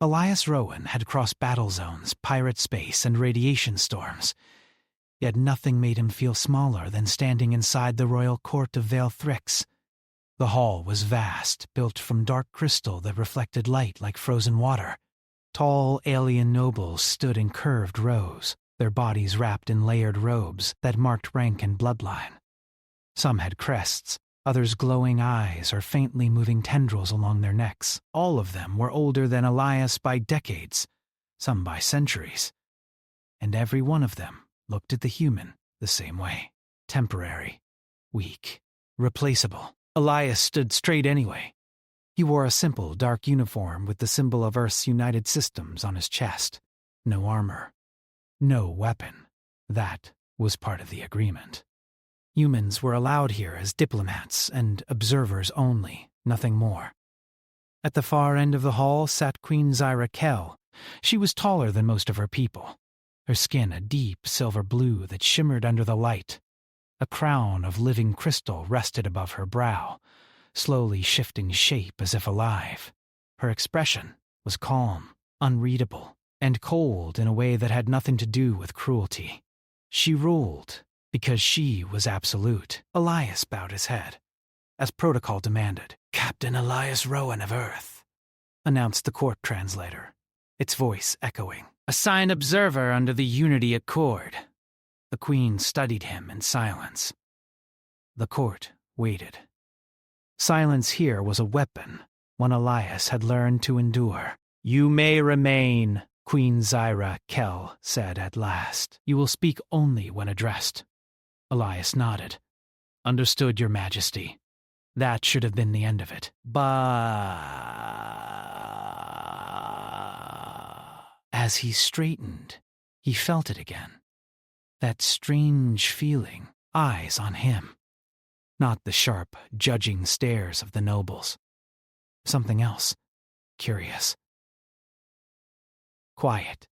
Elias Rowan had crossed battle zones, pirate space, and radiation storms. Yet nothing made him feel smaller than standing inside the royal court of Vale Thrix. The hall was vast, built from dark crystal that reflected light like frozen water. Tall alien nobles stood in curved rows, their bodies wrapped in layered robes that marked rank and bloodline. Some had crests, others glowing eyes or faintly moving tendrils along their necks. All of them were older than Elias by decades, some by centuries. And every one of them looked at the human the same way. Temporary, weak, replaceable. Elias stood straight anyway. He wore a simple, dark uniform with the symbol of Earth's United Systems on his chest. No armor. No weapon. That was part of the agreement. Humans were allowed here as diplomats and observers only, nothing more. At the far end of the hall sat Queen Zyra Kell. She was taller than most of her people, her skin a deep silver blue that shimmered under the light. A crown of living crystal rested above her brow, slowly shifting shape as if alive. Her expression was calm, unreadable, and cold in a way that had nothing to do with cruelty. She ruled because she was absolute. Elias bowed his head, as protocol demanded. "Captain Elias Rowan of Earth," announced the court translator, its voice echoing. "Assign observer under the Unity Accord." The Queen studied him in silence. The court waited. Silence here was a weapon, one Elias had learned to endure. "You may remain," Queen Zyra Kell said at last. "You will speak only when addressed." Elias nodded. "Understood, Your Majesty." That should have been the end of it. But as he straightened, he felt it again. That strange feeling, eyes on him. Not the sharp, judging stares of the nobles. Something else, curious. Quiet.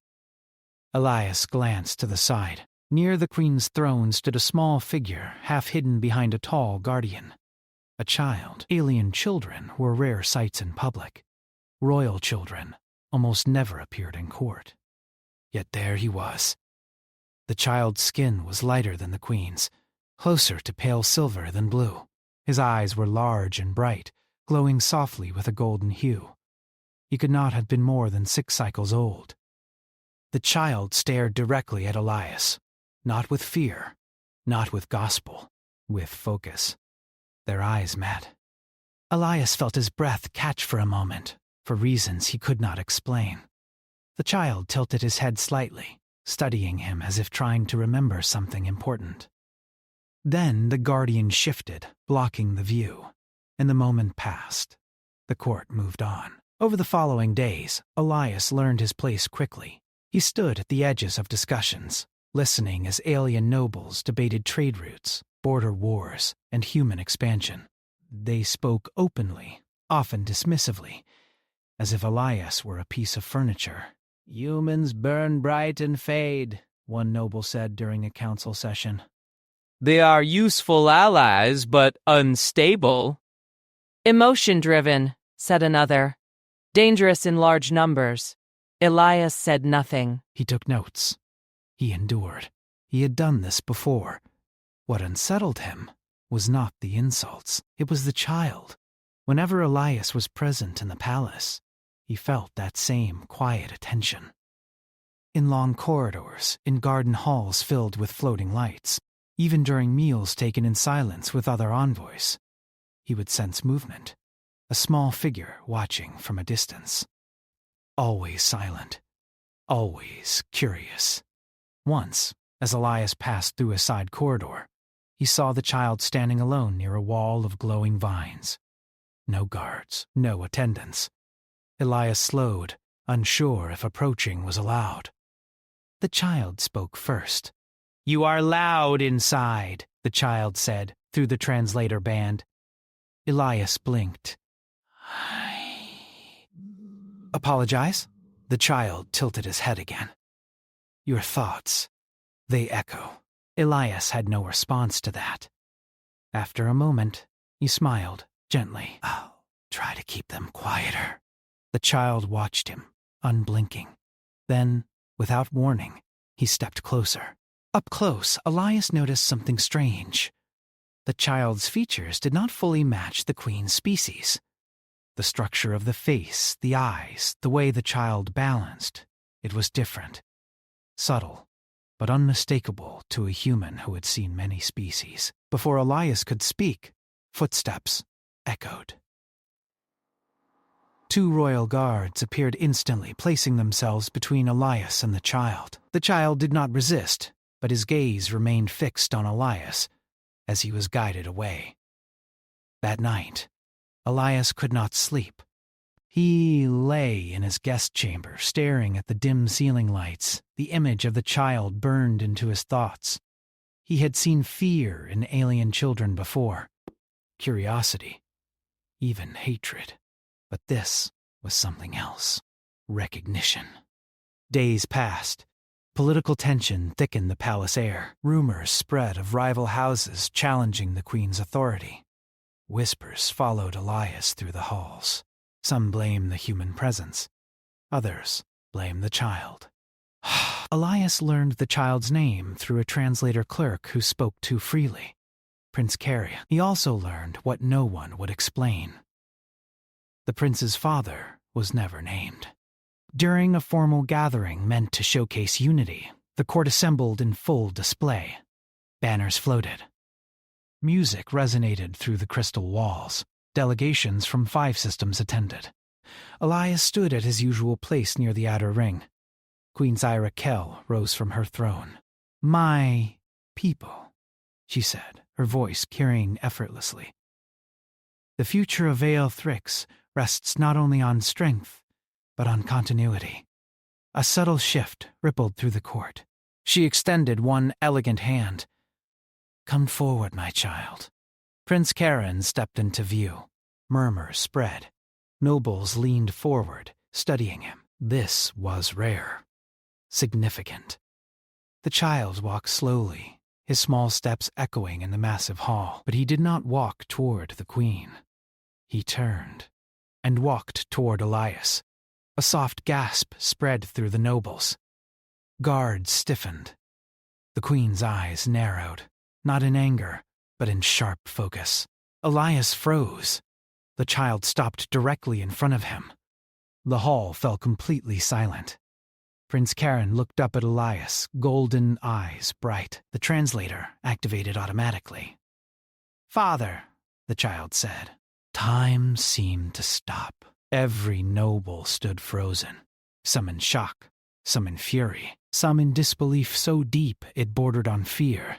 Elias glanced to the side. Near the Queen's throne stood a small figure, half hidden behind a tall guardian. A child. Alien children were rare sights in public. Royal children almost never appeared in court. Yet there he was. The child's skin was lighter than the Queen's, closer to pale silver than blue. His eyes were large and bright, glowing softly with a golden hue. He could not have been more than 6 cycles old. The child stared directly at Elias, not with fear, not with gospel, with focus. Their eyes met. Elias felt his breath catch for a moment, for reasons he could not explain. The child tilted his head slightly, studying him as if trying to remember something important. Then the guardian shifted, blocking the view, and the moment passed. The court moved on. Over the following days, Elias learned his place quickly. He stood at the edges of discussions, listening as alien nobles debated trade routes, border wars, and human expansion. They spoke openly, often dismissively, as if Elias were a piece of furniture. "Humans burn bright and fade," one noble said during a council session. "They are useful allies, but unstable." "Emotion-driven," said another. "Dangerous in large numbers." Elias said nothing. He took notes. He endured. He had done this before. What unsettled him was not the insults. It was the child. Whenever Elias was present in the palace, he felt that same quiet attention. In long corridors, in garden halls filled with floating lights, even during meals taken in silence with other envoys, he would sense movement, a small figure watching from a distance. Always silent, always curious. Once, as Elias passed through a side corridor, he saw the child standing alone near a wall of glowing vines. No guards, no attendants. Elias slowed, unsure if approaching was allowed. The child spoke first. "You are loud inside," the child said, through the translator band. Elias blinked. "Apologize?" The child tilted his head again. "Your thoughts, they echo." Elias had no response to that. After a moment, he smiled gently. "I'll try to keep them quieter." The child watched him, unblinking. Then, without warning, he stepped closer. Up close, Elias noticed something strange. The child's features did not fully match the queen's species. The structure of the face, the eyes, the way the child balanced, it was different. Subtle, but unmistakable to a human who had seen many species. Before Elias could speak, footsteps echoed. 2 royal guards appeared instantly, placing themselves between Elias and the child. The child did not resist, but his gaze remained fixed on Elias as he was guided away. That night, Elias could not sleep. He lay in his guest chamber, staring at the dim ceiling lights. The image of the child burned into his thoughts. He had seen fear in alien children before, curiosity, even hatred. But this was something else. Recognition. Days passed. Political tension thickened the palace air. Rumors spread of rival houses challenging the queen's authority. Whispers followed Elias through the halls. Some blamed the human presence. Others blamed the child. Elias learned the child's name through a translator clerk who spoke too freely. Prince Carrion. He also learned what no one would explain. The prince's father was never named. During a formal gathering meant to showcase unity, the court assembled in full display. Banners floated. Music resonated through the crystal walls. Delegations from 5 systems attended. Elias stood at his usual place near the outer ring. Queen Zyra Kell rose from her throne. "My people," she said, her voice carrying effortlessly. "The future of Vale Thrix rests not only on strength, but on continuity." A subtle shift rippled through the court. She extended one elegant hand. "Come forward, my child." Prince Karen stepped into view. Murmurs spread. Nobles leaned forward, studying him. This was rare. Significant. The child walked slowly, his small steps echoing in the massive hall, but he did not walk toward the queen. He turned and walked toward Elias. A soft gasp spread through the nobles. Guards stiffened. The queen's eyes narrowed, not in anger, but in sharp focus. Elias froze. The child stopped directly in front of him. The hall fell completely silent. Prince Karen looked up at Elias, golden eyes bright. The translator activated automatically. "Father," the child said. Time seemed to stop. Every noble stood frozen, some in shock, some in fury, some in disbelief so deep it bordered on fear.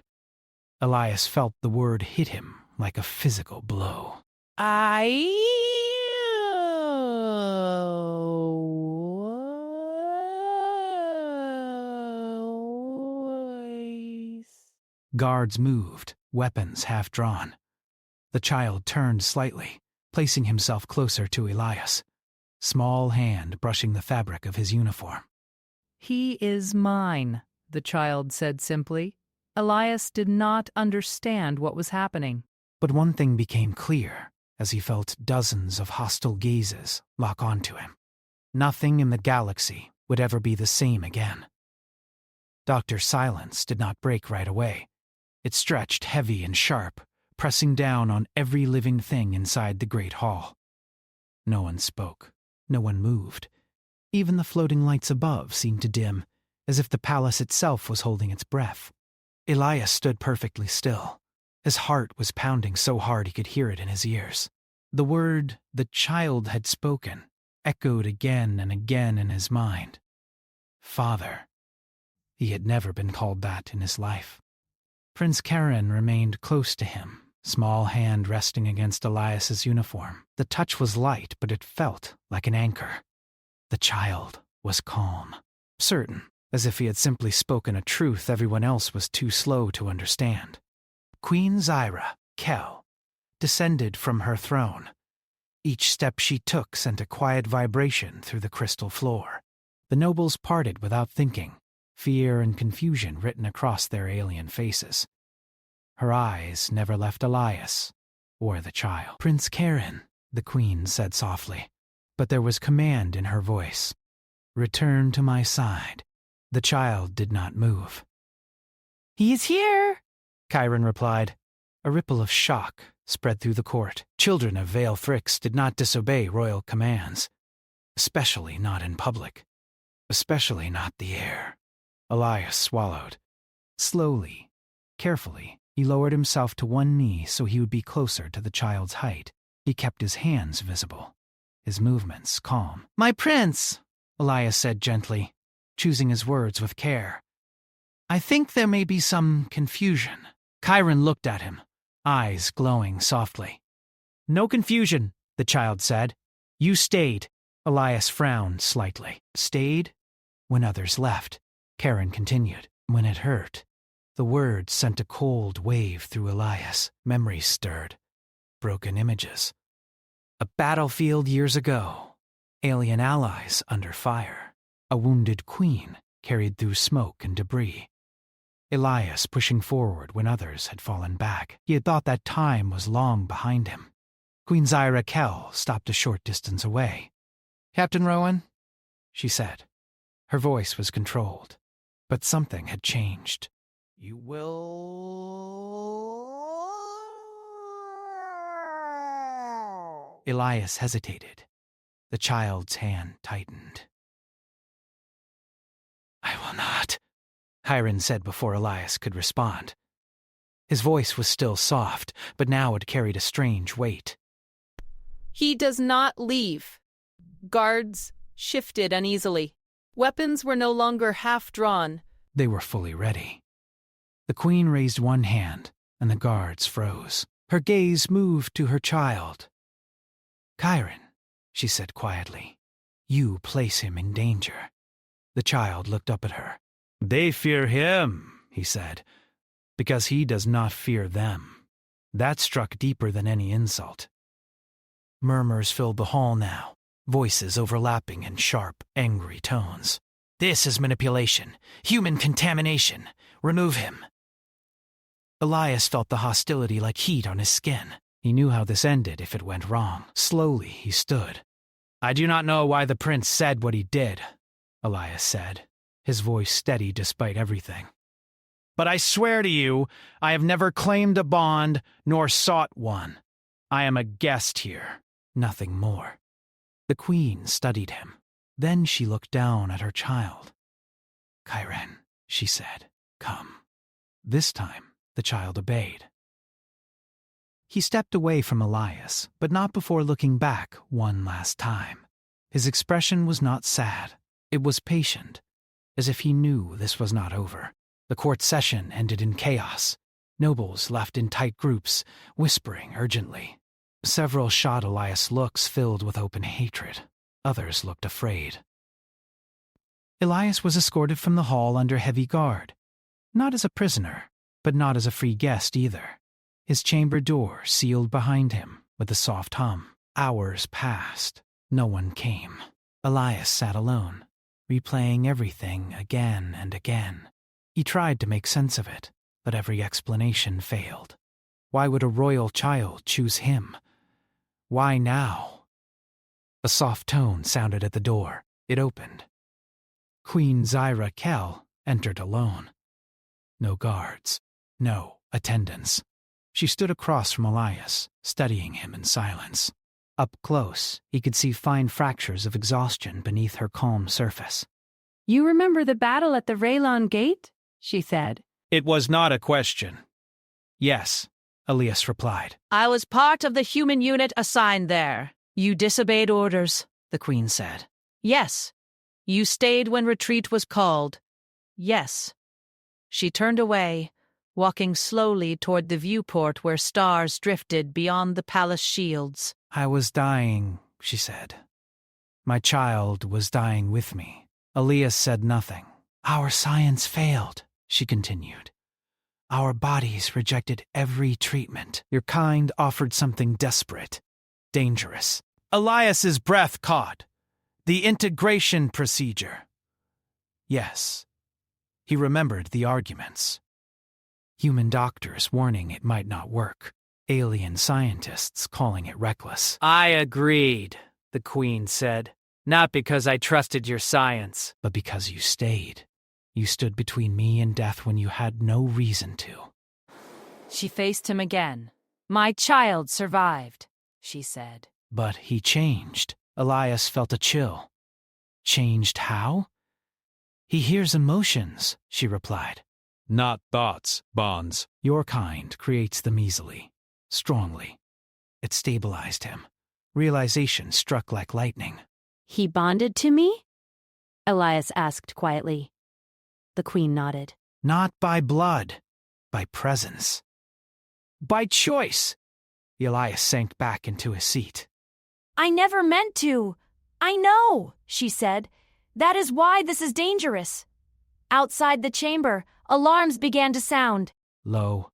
Elias felt the word hit him like a physical blow. Guards moved, weapons half drawn. The child turned slightly, placing himself closer to Elias, small hand brushing the fabric of his uniform. "He is mine," the child said simply. Elias did not understand what was happening. But one thing became clear as he felt dozens of hostile gazes lock onto him. Nothing in the galaxy would ever be the same again. Dr. Silence did not break right away. It stretched heavy and sharp, pressing down on every living thing inside the great hall. No one spoke. No one moved. Even the floating lights above seemed to dim, as if the palace itself was holding its breath. Elias stood perfectly still. His heart was pounding so hard he could hear it in his ears. The word the child had spoken echoed again and again in his mind. Father. He had never been called that in his life. Prince Karen remained close to him, small hand resting against Elias's uniform. The touch was light, but it felt like an anchor. The child was calm, certain, as if he had simply spoken a truth everyone else was too slow to understand. Queen Zyra Kell descended from her throne. Each step she took sent a quiet vibration through the crystal floor. The nobles parted without thinking, fear and confusion written across their alien faces. Her eyes never left Elias or the child. "Prince Karen," the queen said softly, but there was command in her voice. Return to my side. The child did not move. He is here, Chiron replied. A ripple of shock spread through the court. Children of Vale Thrix did not disobey royal commands, especially not in public, especially not the heir. Elias swallowed. Slowly, carefully, he lowered himself to one knee so he would be closer to the child's height. He kept his hands visible, his movements calm. "My prince," Elias said gently, choosing his words with care. "I think there may be some confusion." Chiron looked at him, eyes glowing softly. "No confusion," the child said. "You stayed." Elias frowned slightly. "Stayed when others left," Chiron continued. "When it hurt." The words sent a cold wave through Elias. Memories stirred. Broken images. A battlefield years ago. Alien allies under fire. A wounded queen carried through smoke and debris. Elias pushing forward when others had fallen back. He had thought that time was long behind him. Queen Zyra Kell stopped a short distance away. "Captain Rowan," she said. Her voice was controlled, but something had changed. "You will..." Elias hesitated. The child's hand tightened. "I will not," Chiron said before Elias could respond. His voice was still soft, but now it carried a strange weight. He does not leave. Guards shifted uneasily. Weapons were no longer half drawn. They were fully ready. The queen raised one hand, and the guards froze. Her gaze moved to her child. "Chiron," she said quietly, "you place him in danger." The child looked up at her. "They fear him," he said, "because he does not fear them." That struck deeper than any insult. Murmurs filled the hall now, voices overlapping in sharp, angry tones. "This is manipulation, human contamination. Remove him." Elias felt the hostility like heat on his skin. He knew how this ended if it went wrong. Slowly he stood. "I do not know why the prince said what he did," Elias said, his voice steady despite everything. "But I swear to you, I have never claimed a bond nor sought one. I am a guest here, nothing more." The queen studied him. Then she looked down at her child. "Chiron," she said, "come." This time, the child obeyed. He stepped away from Elias, but not before looking back one last time. His expression was not sad. It was patient, as if he knew this was not over. The court session ended in chaos. Nobles left in tight groups, whispering urgently. Several shot Elias looks filled with open hatred. Others looked afraid. Elias was escorted from the hall under heavy guard. Not as a prisoner, but not as a free guest either. His chamber door sealed behind him with a soft hum. Hours passed. No one came. Elias sat alone, replaying everything again and again. He tried to make sense of it, but every explanation failed. Why would a royal child choose him? Why now? A soft tone sounded at the door. It opened. Queen Zyra Kell entered alone. No guards. No attendants. She stood across from Elias, studying him in silence. Up close, he could see fine fractures of exhaustion beneath her calm surface. "You remember the battle at the Raylon Gate?" she said. "It was not a question." "Yes," Elias replied. "I was part of the human unit assigned there. You disobeyed orders," the queen said. "Yes. You stayed when retreat was called. Yes." She turned away, walking slowly toward the viewport where stars drifted beyond the palace shields. "I was dying," she said. "My child was dying with me." Elias said nothing. "Our science failed," she continued. "Our bodies rejected every treatment. Your kind offered something desperate, dangerous." Elias's breath caught. The integration procedure. Yes. He remembered the arguments. Human doctors warning it might not work. Alien scientists calling it reckless. "I agreed," the queen said. Not because I trusted your science. But because you stayed. You stood between me and death when you had no reason to. She faced him again. My child survived, she said. But he changed. Elias felt a chill. Changed how? He hears emotions, she replied. Not thoughts, bonds. Your kind creates them easily, strongly. It stabilized him. Realization struck like lightning. He bonded to me? Elias asked quietly. The queen nodded. Not by blood, by presence. By choice. Elias sank back into his seat. I never meant to. I know, she said. That is why this is dangerous. Outside the chamber, alarms began to sound. Low,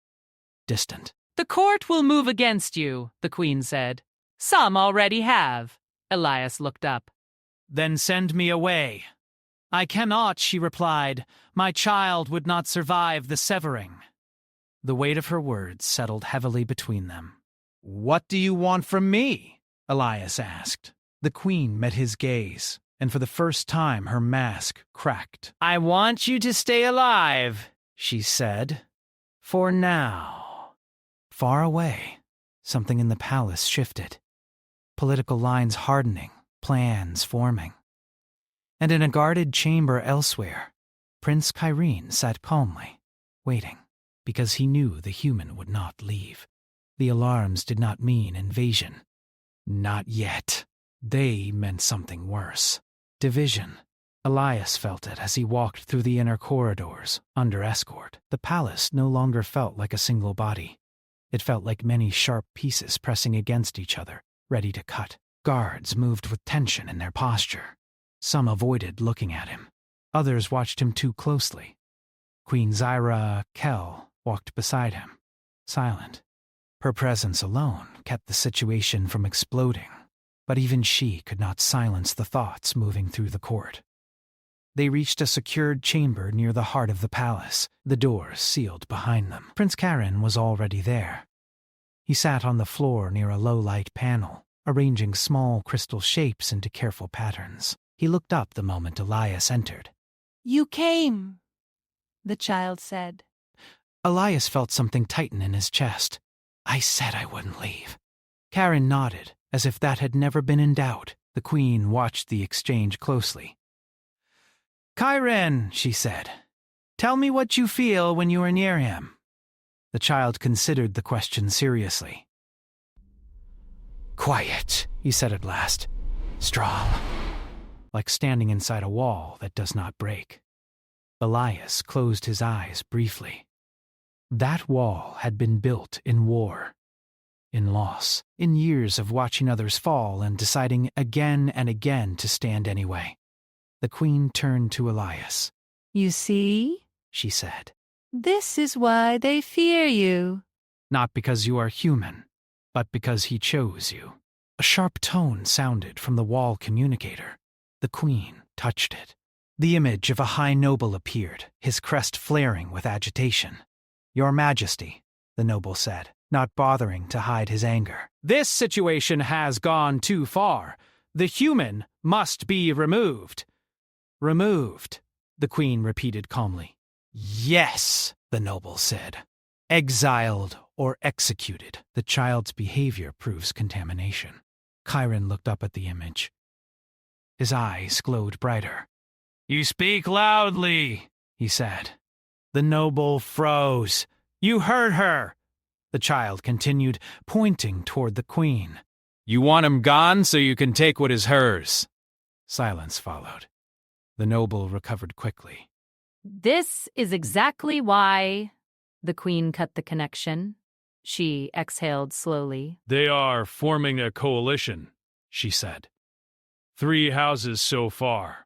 distant. The court will move against you, the queen said. Some already have. Elias looked up. Then send me away. I cannot, she replied. My child would not survive the severing. The weight of her words settled heavily between them. What do you want from me? Elias asked. The queen met his gaze, and for the first time her mask cracked. I want you to stay alive, she said. For now. Far away, something in the palace shifted. Political lines hardening, plans forming. And in a guarded chamber elsewhere, Prince Kyrene sat calmly, waiting, because he knew the human would not leave. The alarms did not mean invasion. Not yet. They meant something worse. Division. Elias felt it as he walked through the inner corridors, under escort. The palace no longer felt like a single body. It felt like many sharp pieces pressing against each other, ready to cut. Guards moved with tension in their posture. Some avoided looking at him. Others watched him too closely. Queen Zyra Kell walked beside him, silent. Her presence alone kept the situation from exploding, but even she could not silence the thoughts moving through the court. They reached a secured chamber near the heart of the palace, the doors sealed behind them. Prince Karen was already there. He sat on the floor near a low-light panel, arranging small crystal shapes into careful patterns. He looked up the moment Elias entered. You came, the child said. Elias felt something tighten in his chest. I said I wouldn't leave. Karen nodded, as if that had never been in doubt. The queen watched the exchange closely. Karen, she said, tell me what you feel when you are near him. The child considered the question seriously. Quiet, he said at last. Strong. Like standing inside a wall that does not break. Elias closed his eyes briefly. That wall had been built in war, in loss, in years of watching others fall and deciding again and again to stand anyway. The queen turned to Elias. You see, she said. This is why they fear you. Not because you are human, but because he chose you. A sharp tone sounded from the wall communicator. The queen touched it. The image of a high noble appeared, his crest flaring with agitation. Your Majesty, the noble said, not bothering to hide his anger. This situation has gone too far. The human must be removed. Removed, the queen repeated calmly. Yes, the noble said. Exiled or executed. The child's behavior proves contamination. Chiron looked up at the image. His eyes glowed brighter. You speak loudly, he said. The noble froze. You heard her, the child continued, pointing toward the queen. You want him gone so you can take what is hers. Silence followed. The noble recovered quickly. This is exactly why, the queen cut the connection. She exhaled slowly. They are forming a coalition, she said. 3 houses so far.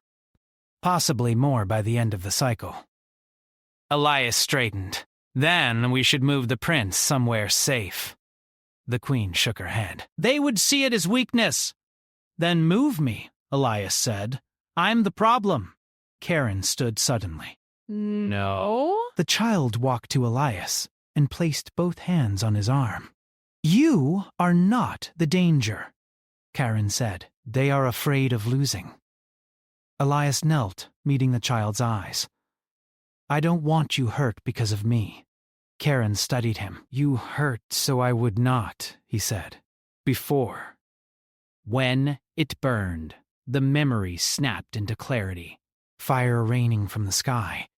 Possibly more by the end of the cycle. Elias straightened. Then we should move the prince somewhere safe. The queen shook her head. They would see it as weakness. Then move me, Elias said. I'm the problem. Karen stood suddenly. No? The child walked to Elias and placed both hands on his arm. You are not the danger. Karen said. They are afraid of losing. Elias knelt, meeting the child's eyes. I don't want you hurt because of me. Karen studied him. You hurt so I would not, he said. Before. When it burned, the memory snapped into clarity. Fire raining from the sky.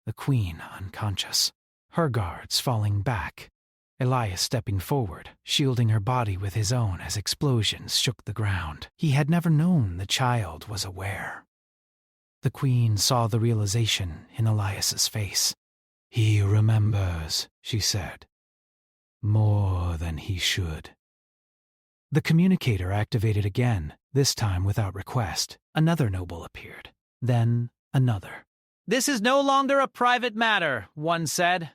The queen unconscious. Her guards falling back. Elias stepping forward, shielding her body with his own as explosions shook the ground. He had never known the child was aware. The queen saw the realization in Elias's face. He remembers, she said. More than he should. The communicator activated again, this time without request. Another noble appeared. Then another. This is no longer a private matter, one said.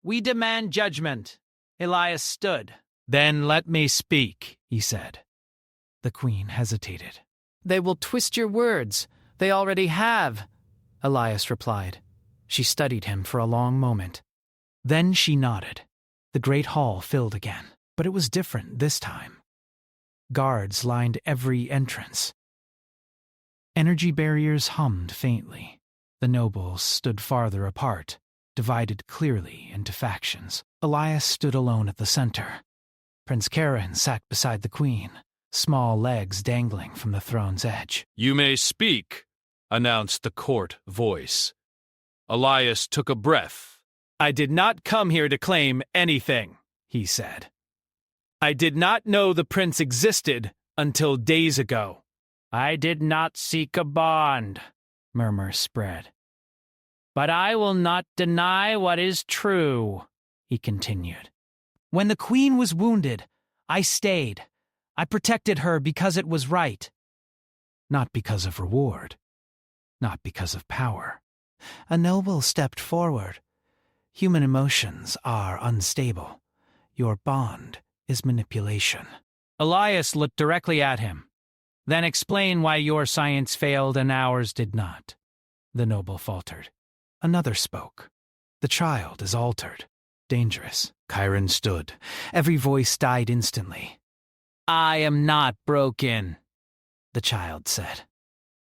We demand judgment. Elias stood. Then let me speak, he said. The queen hesitated. They will twist your words. They already have, Elias replied. She studied him for a long moment. Then she nodded. The great hall filled again, but it was different this time. Guards lined every entrance. Energy barriers hummed faintly. The nobles stood farther apart, divided clearly into factions. Elias stood alone at the center. Prince Karen sat beside the queen, small legs dangling from the throne's edge. You may speak, announced the court voice. Elias took a breath. I did not come here to claim anything, he said. I did not know the prince existed until days ago. I did not seek a bond, murmurs spread. But I will not deny what is true, he continued. When the queen was wounded, I stayed. I protected her because it was right. Not because of reward. Not because of power. A noble stepped forward. Human emotions are unstable. Your bond is manipulation. Elias looked directly at him. Then explain why your science failed and ours did not, the noble faltered. Another spoke. The child is altered. Dangerous. Chiron stood. Every voice died instantly. I am not broken, the child said.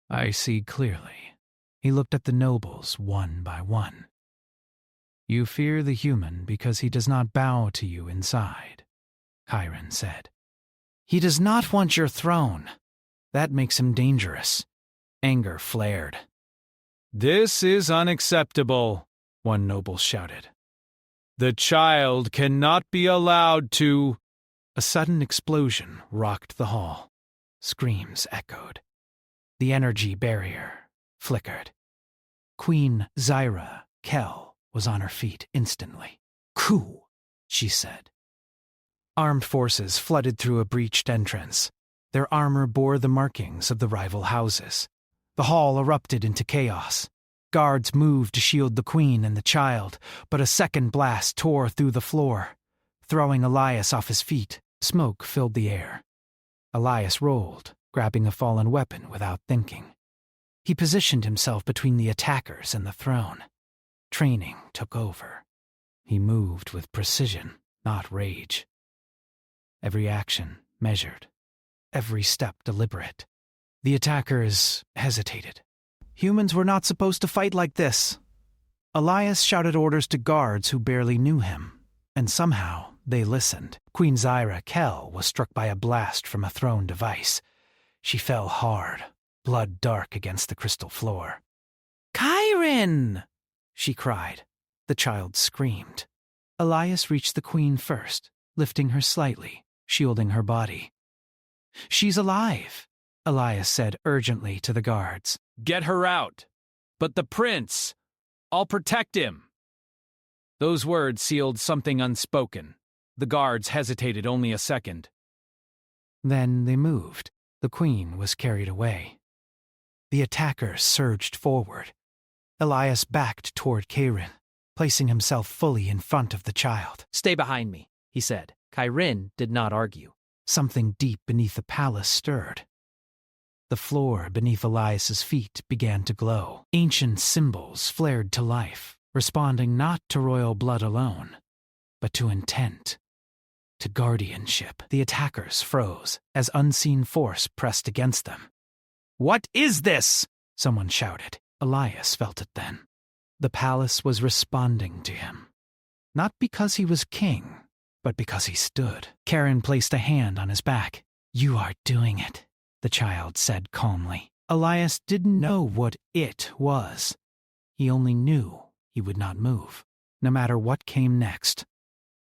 I see clearly. He looked at the nobles one by one. You fear the human because he does not bow to you inside, Chiron said. He does not want your throne. That makes him dangerous. Anger flared. This is unacceptable, one noble shouted. The child cannot be allowed to... A sudden explosion rocked the hall. Screams echoed. The energy barrier flickered. Queen Zyra Kell was on her feet instantly. Coup, she said. Armed forces flooded through a breached entrance. Their armor bore the markings of the rival houses. The hall erupted into chaos. Guards moved to shield the queen and the child, but a second blast tore through the floor, throwing Elias off his feet. Smoke filled the air. Elias rolled, grabbing a fallen weapon without thinking. He positioned himself between the attackers and the throne. Training took over. He moved with precision, not rage. Every action measured, every step deliberate. The attackers hesitated. Humans were not supposed to fight like this. Elias shouted orders to guards who barely knew him, and somehow they listened. Queen Zyra Kell was struck by a blast from a thrown device. She fell hard, blood dark against the crystal floor. Chiron! She cried. The child screamed. Elias reached the queen first, lifting her slightly, shielding her body. She's alive, Elias said urgently to the guards. Get her out. But the prince, I'll protect him. Those words sealed something unspoken. The guards hesitated only a second. Then they moved. The queen was carried away. The attackers surged forward. Elias backed toward Chiron, placing himself fully in front of the child. Stay behind me, he said. Chiron did not argue. Something deep beneath the palace stirred. The floor beneath Elias's feet began to glow. Ancient symbols flared to life, responding not to royal blood alone, but to intent. to guardianship. The attackers froze as unseen force pressed against them. What is this? Someone shouted. Elias felt it then. The palace was responding to him. Not because he was king, but because he stood. Karen placed a hand on his back. "You are doing it," the child said calmly. Elias didn't know what it was. He only knew he would not move, no matter what came next.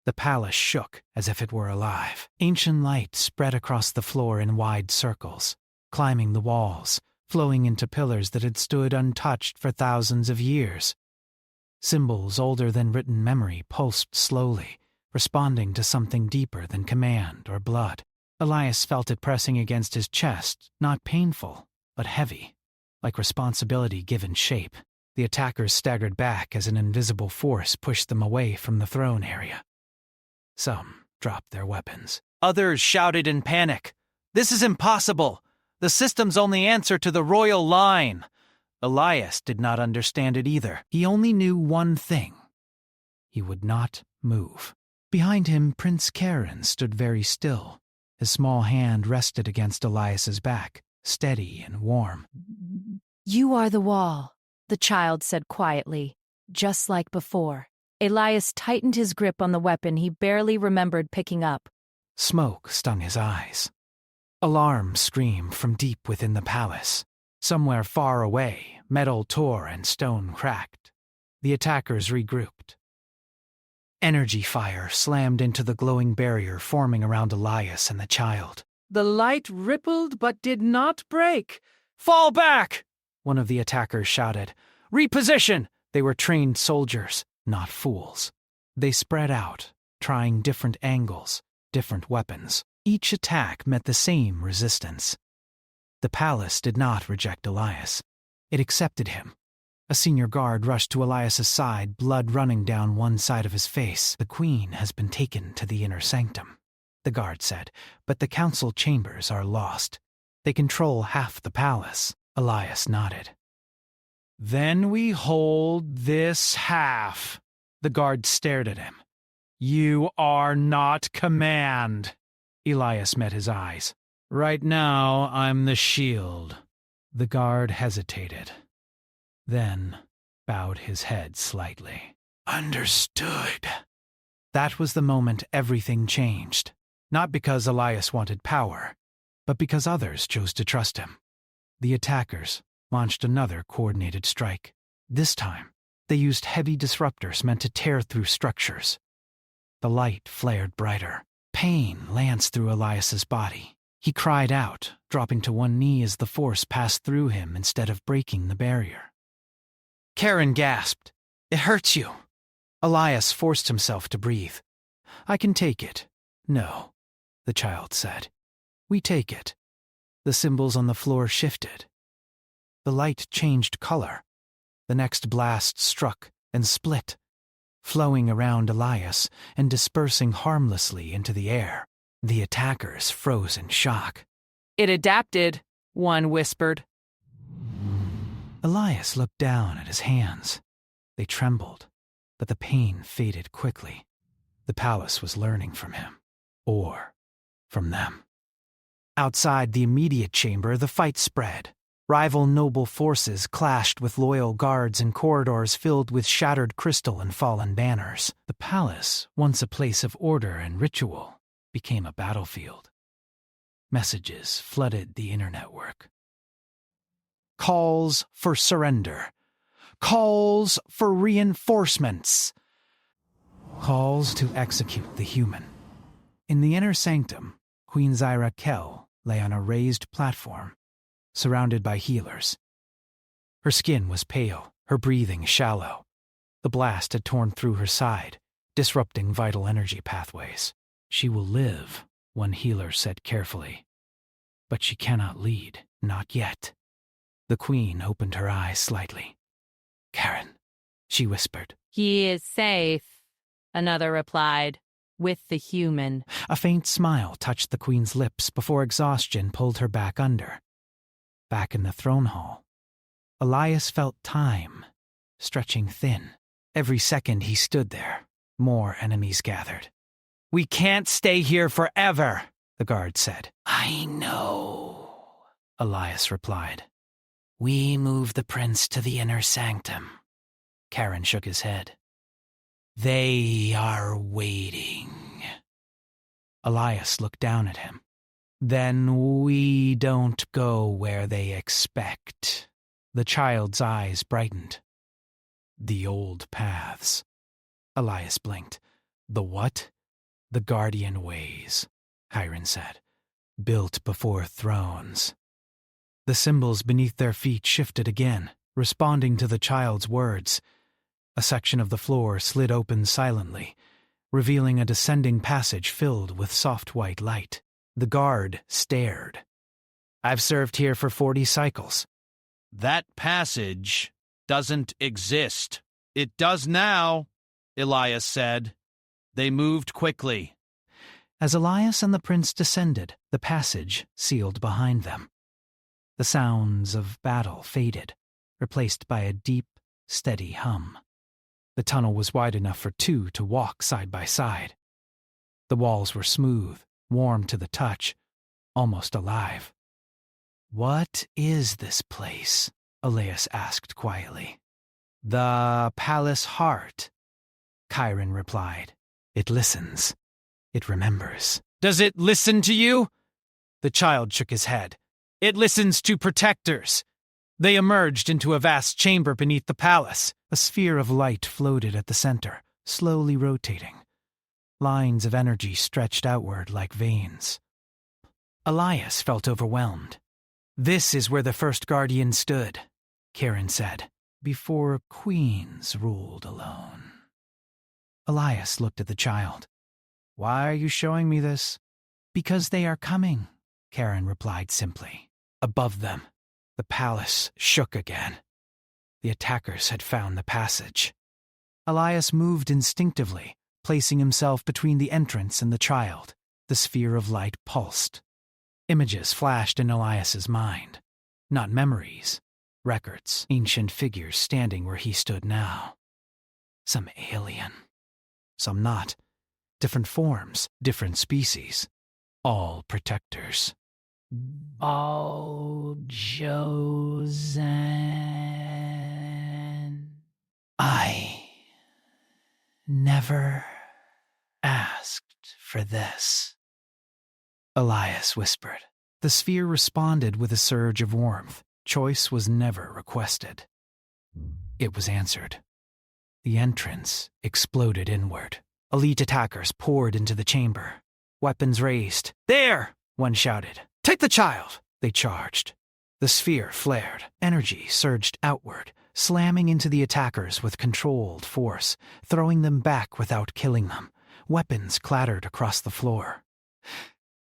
The palace shook as if it were alive. Ancient light spread across the floor in wide circles, climbing the walls, flowing into pillars that had stood untouched for thousands of years. Symbols older than written memory pulsed slowly, responding to something deeper than command or blood. Elias felt it pressing against his chest, not painful, but heavy, like responsibility given shape. The attackers staggered back as an invisible force pushed them away from the throne area. Some dropped their weapons. Others shouted in panic. "This is impossible! The system's only answer to the royal line!" Elias did not understand it either. He only knew one thing. He would not move. Behind him, Prince Karen stood very still. His small hand rested against Elias's back, steady and warm. "You are the wall," the child said quietly, just like before. Elias tightened his grip on the weapon he barely remembered picking up. Smoke stung his eyes. Alarms screamed from deep within the palace. Somewhere far away, metal tore and stone cracked. The attackers regrouped. Energy fire slammed into the glowing barrier forming around Elias and the child. The light rippled but did not break. "Fall back!" one of the attackers shouted. "Reposition!" They were trained soldiers, not fools. They spread out, trying different angles, different weapons. Each attack met the same resistance. The palace did not reject Elias. It accepted him. A senior guard rushed to Elias's side, blood running down one side of his face. "The queen has been taken to the inner sanctum," the guard said, "but the council chambers are lost. They control half the palace." Elias nodded. "Then we hold this half." The guard stared at him. "You are not command." Elias met his eyes. "Right now, I'm the shield." The guard hesitated, then bowed his head slightly. "Understood." That was the moment everything changed. Not because Elias wanted power, but because others chose to trust him. The attackers launched another coordinated strike. This time, they used heavy disruptors meant to tear through structures. The light flared brighter. Pain lanced through Elias's body. He cried out, dropping to one knee as the force passed through him instead of breaking the barrier. Karen gasped. "It hurts you." Elias forced himself to breathe. "I can take it." "No," the child said. "We take it." The symbols on the floor shifted. The light changed color. The next blast struck and split, flowing around Elias and dispersing harmlessly into the air. The attackers froze in shock. "It adapted," one whispered. Elias looked down at his hands. They trembled, but the pain faded quickly. The palace was learning from him, or from them. Outside the immediate chamber, the fight spread. Rival noble forces clashed with loyal guards in corridors filled with shattered crystal and fallen banners. The palace, once a place of order and ritual, became a battlefield. Messages flooded the internetwork. Calls for surrender. Calls for reinforcements. Calls to execute the human. In the inner sanctum, Queen Zyra Kell lay on a raised platform, surrounded by healers. Her skin was pale, her breathing shallow. The blast had torn through her side, disrupting vital energy pathways. "She will live," one healer said carefully. "But she cannot lead, not yet." The queen opened her eyes slightly. "Karen," she whispered. "He is safe," another replied, "with the human." A faint smile touched the queen's lips before exhaustion pulled her back under. Back in the throne hall, Elias felt time stretching thin. Every second he stood there, more enemies gathered. We can't stay here forever, the guard said. I know, Elias replied. We move the prince to the inner sanctum. Karen shook his head. They are waiting. Elias looked down at him. Then we don't go where they expect. The child's eyes brightened. The old paths. Elias blinked. The what? The guardian ways, Hiram said. Built before thrones. The symbols beneath their feet shifted again, responding to the child's words. A section of the floor slid open silently, revealing a descending passage filled with soft white light. The guard stared. I've served here for 40 cycles. That passage doesn't exist. It does now, Elias said. They moved quickly. As Elias and the prince descended, the passage sealed behind them. The sounds of battle faded, replaced by a deep, steady hum. The tunnel was wide enough for two to walk side by side. The walls were smooth, warm to the touch, almost alive. What is this place? Elias asked quietly. The palace heart, Chiron replied. It listens. It remembers. Does it listen to you? The child shook his head. It listens to protectors. They emerged into a vast chamber beneath the palace. A sphere of light floated at the center, slowly rotating. Lines of energy stretched outward like veins. Elias felt overwhelmed. This is where the first guardian stood, Karen said, before queens ruled alone. Elias looked at the child. Why are you showing me this? Because they are coming, Karen replied simply. Above them, the palace shook again. The attackers had found the passage. Elias moved instinctively, placing himself between the entrance and the child. The sphere of light pulsed. Images flashed in Elias's mind. Not memories, records, ancient figures standing where he stood now. Some alien. Some not. Different forms, different species. All protectors. All chosen. I never asked for this, Elias whispered. The sphere responded with a surge of warmth. Choice was never requested. It was answered. The entrance exploded inward. Elite attackers poured into the chamber. Weapons raised. There! One shouted. Take the child! They charged. The sphere flared. Energy surged outward, slamming into the attackers with controlled force, throwing them back without killing them. Weapons clattered across the floor.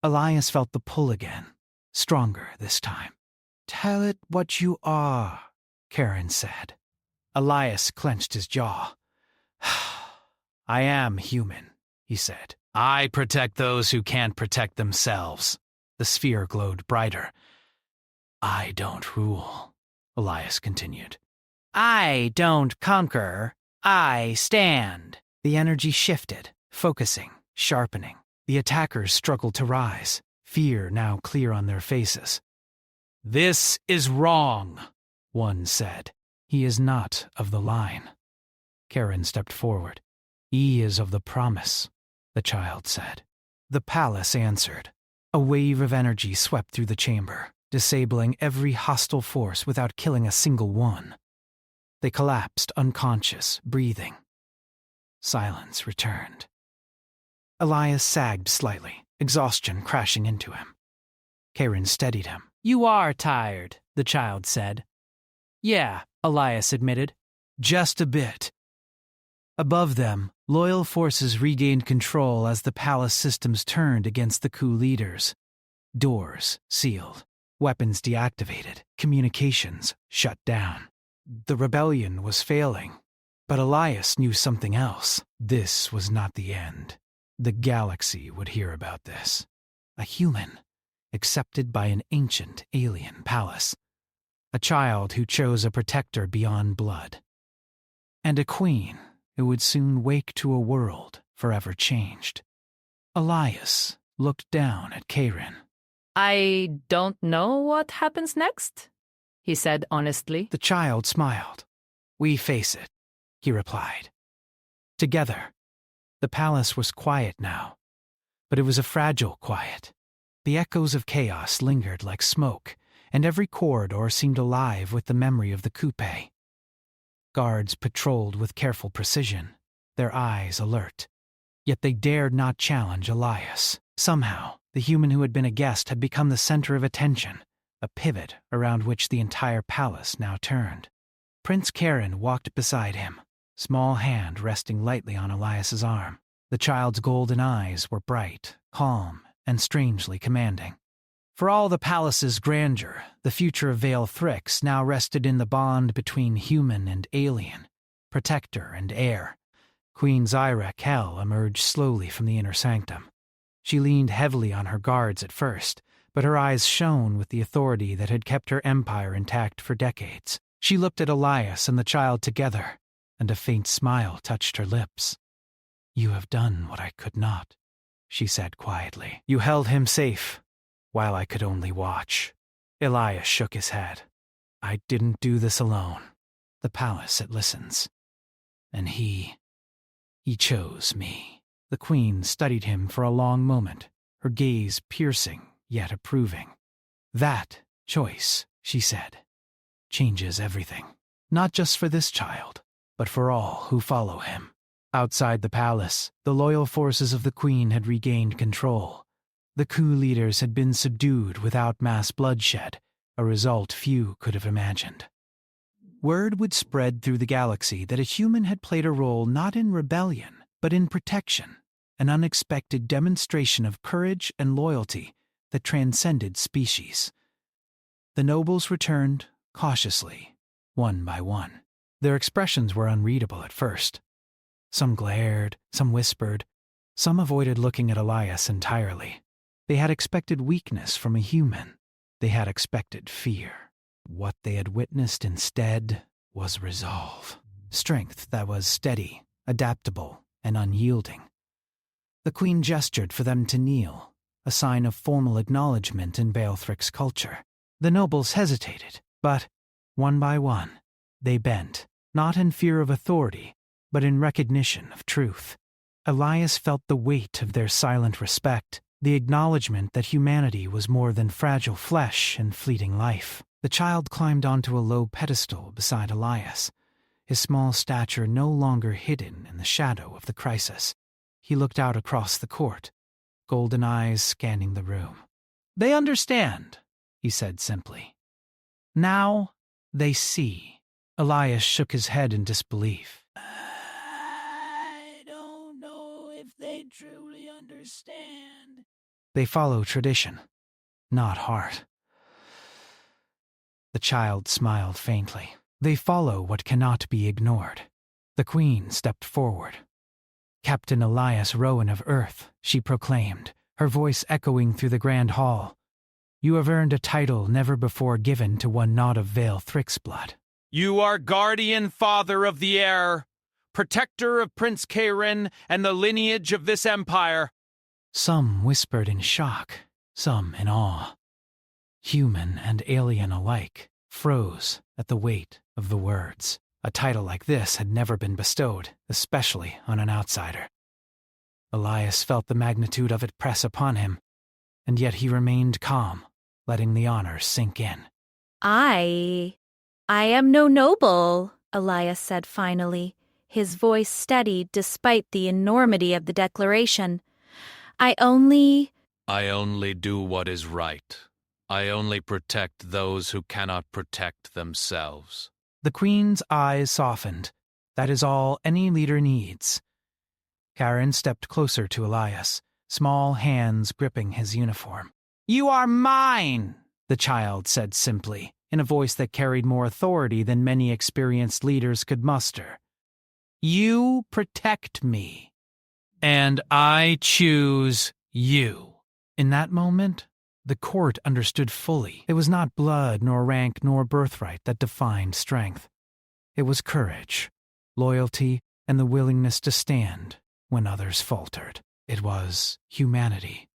Elias felt the pull again, stronger this time. Tell it what you are, Karen said. Elias clenched his jaw. I am human, he said. I protect those who can't protect themselves. The sphere glowed brighter. I don't rule, Elias continued. I don't conquer. I stand. The energy shifted, focusing, sharpening. The attackers struggled to rise, fear now clear on their faces. This is wrong, one said. He is not of the line. Karen stepped forward. He is of the promise, the child said. The palace answered. A wave of energy swept through the chamber, disabling every hostile force without killing a single one. They collapsed unconscious, breathing. Silence returned. Elias sagged slightly, exhaustion crashing into him. Karen steadied him. You are tired, the child said. Yeah, Elias admitted. Just a bit. Above them, loyal forces regained control as the palace systems turned against the coup leaders. Doors sealed, weapons deactivated, communications shut down. The rebellion was failing, but Elias knew something else. This was not the end. The galaxy would hear about this. A human, accepted by an ancient alien palace. A child who chose a protector beyond blood. And a queen who would soon wake to a world forever changed. Elias looked down at Karen. I don't know what happens next, he said honestly. The child smiled. We face it, he replied. Together. The palace was quiet now, but it was a fragile quiet. The echoes of chaos lingered like smoke, and every corridor seemed alive with the memory of the coupe. Guards patrolled with careful precision, their eyes alert. Yet they dared not challenge Elias. Somehow, the human who had been a guest had become the center of attention, a pivot around which the entire palace now turned. Prince Karen walked beside him, small hand resting lightly on Elias's arm. The child's golden eyes were bright, calm, and strangely commanding. For all the palace's grandeur, the future of Vale Thrix now rested in the bond between human and alien, protector and heir. Queen Zyra Kell emerged slowly from the inner sanctum. She leaned heavily on her guards at first, but her eyes shone with the authority that had kept her empire intact for decades. She looked at Elias and the child together, and a faint smile touched her lips. "You have done what I could not," she said quietly. "You held him safe, while I could only watch." Elias shook his head. "I didn't do this alone. The palace, it listens. And he chose me." The queen studied him for a long moment, her gaze piercing yet approving. "That choice," she said, "changes everything. Not just for this child, but for all who follow him." Outside the palace, the loyal forces of the queen had regained control. The coup leaders had been subdued without mass bloodshed, a result few could have imagined. Word would spread through the galaxy that a human had played a role not in rebellion, but in protection, an unexpected demonstration of courage and loyalty that transcended species. The nobles returned, cautiously, one by one. Their expressions were unreadable at first. Some glared, some whispered, some avoided looking at Elias entirely. They had expected weakness from a human. They had expected fear. What they had witnessed instead was resolve. Strength that was steady, adaptable, and unyielding. The queen gestured for them to kneel, a sign of formal acknowledgement in Vale Thrix culture. The nobles hesitated, but, one by one, they bent, not in fear of authority, but in recognition of truth. Elias felt the weight of their silent respect, the acknowledgement that humanity was more than fragile flesh and fleeting life. The child climbed onto a low pedestal beside Elias, his small stature no longer hidden in the shadow of the crisis. He looked out across the court, golden eyes scanning the room. "They understand," he said simply. "Now they see." Elias shook his head in disbelief. "I don't know if they truly understand." "They follow tradition, not heart." The child smiled faintly. "They follow what cannot be ignored." The queen stepped forward. "Captain Elias Rowan of Earth," she proclaimed, her voice echoing through the grand hall. "You have earned a title never before given to one not of Vale Thrix blood." "You are guardian father of the heir, protector of Prince Karen and the lineage of this empire." Some whispered in shock, some in awe. Human and alien alike froze at the weight of the words. A title like this had never been bestowed, especially on an outsider. Elias felt the magnitude of it press upon him, and yet he remained calm, letting the honors sink in. I am no noble," Elias said finally, his voice steady despite the enormity of the declaration. I only do what is right. I only protect those who cannot protect themselves." The queen's eyes softened. That is all any leader needs. Karen stepped closer to Elias, small hands gripping his uniform. "You are mine," the child said simply, in a voice that carried more authority than many experienced leaders could muster. "You protect me. And I choose you." In that moment, the court understood fully. It was not blood nor rank nor birthright that defined strength. It was courage, loyalty, and the willingness to stand when others faltered. It was humanity.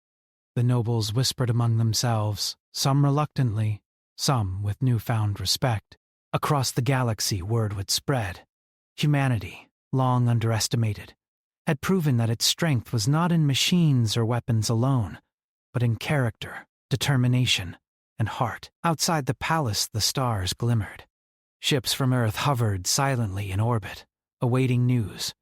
The nobles whispered among themselves, some reluctantly, some with newfound respect. Across the galaxy, word would spread. Humanity, long underestimated, had proven that its strength was not in machines or weapons alone, but in character, determination, and heart. Outside the palace, the stars glimmered. Ships from Earth hovered silently in orbit, awaiting news,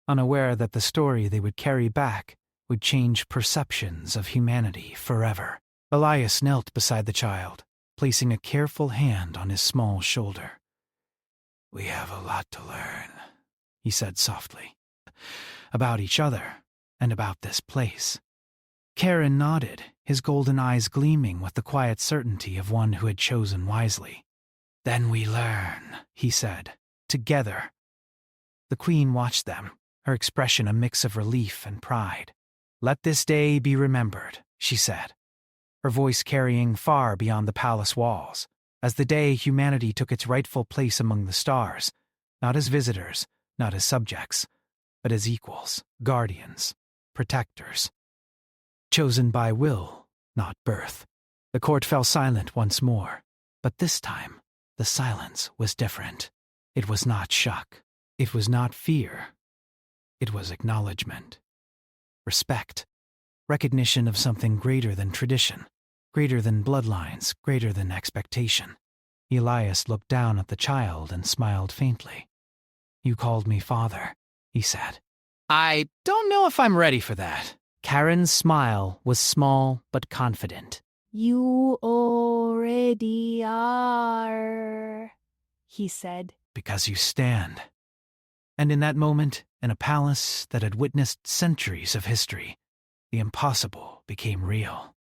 unaware that the story they would carry back would change perceptions of humanity forever. Elias knelt beside the child, placing a careful hand on his small shoulder. "We have a lot to learn," he said softly, "about each other and about this place." Karen nodded, his golden eyes gleaming with the quiet certainty of one who had chosen wisely. "Then we learn," he said, "together." The Queen watched them, her expression a mix of relief and pride. "Let this day be remembered," she said, her voice carrying far beyond the palace walls, as the day humanity took its rightful place among the stars, not as visitors, not as subjects, but as equals, guardians, protectors. Chosen by will, not birth. The court fell silent once more, but this time the silence was different. It was not shock. It was not fear. It was acknowledgement. Respect. Recognition of something greater than tradition, greater than bloodlines, greater than expectation. Elias looked down at the child and smiled faintly. "You called me father," he said. "I don't know if I'm ready for that." Karen's smile was small but confident. "You already are," he said. "Because you stand." And in that moment, in a palace that had witnessed centuries of history, the impossible became real.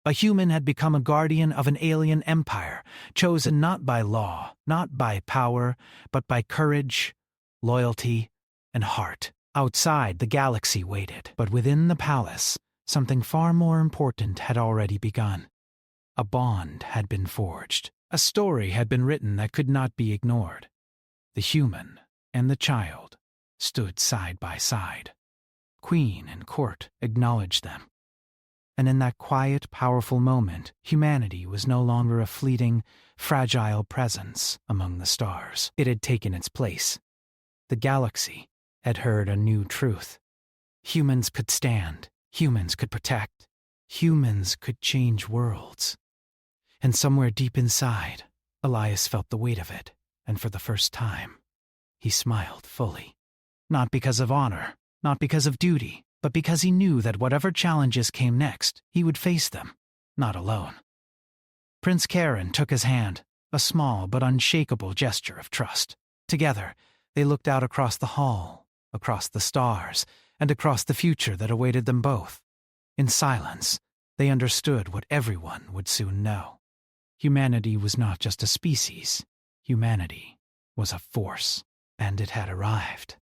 A human had become a guardian of an alien empire, chosen not by law, not by power, but by courage, loyalty, and heart. Outside, the galaxy waited, but within the palace, something far more important had already begun. A bond had been forged. A story had been written that could not be ignored. The human and the child stood side by side. Queen and court acknowledged them. And in that quiet, powerful moment, humanity was no longer a fleeting, fragile presence among the stars. It had taken its place. The galaxy had heard a new truth. Humans could stand. Humans could protect. Humans could change worlds. And somewhere deep inside, Elias felt the weight of it, and for the first time, he smiled fully. Not because of honor, not because of duty, but because he knew that whatever challenges came next, he would face them, not alone. Prince Karen took his hand, a small but unshakable gesture of trust. Together, they looked out across the hall, across the stars, and across the future that awaited them both. In silence, they understood what everyone would soon know. Humanity was not just a species. Humanity was a force, and it had arrived.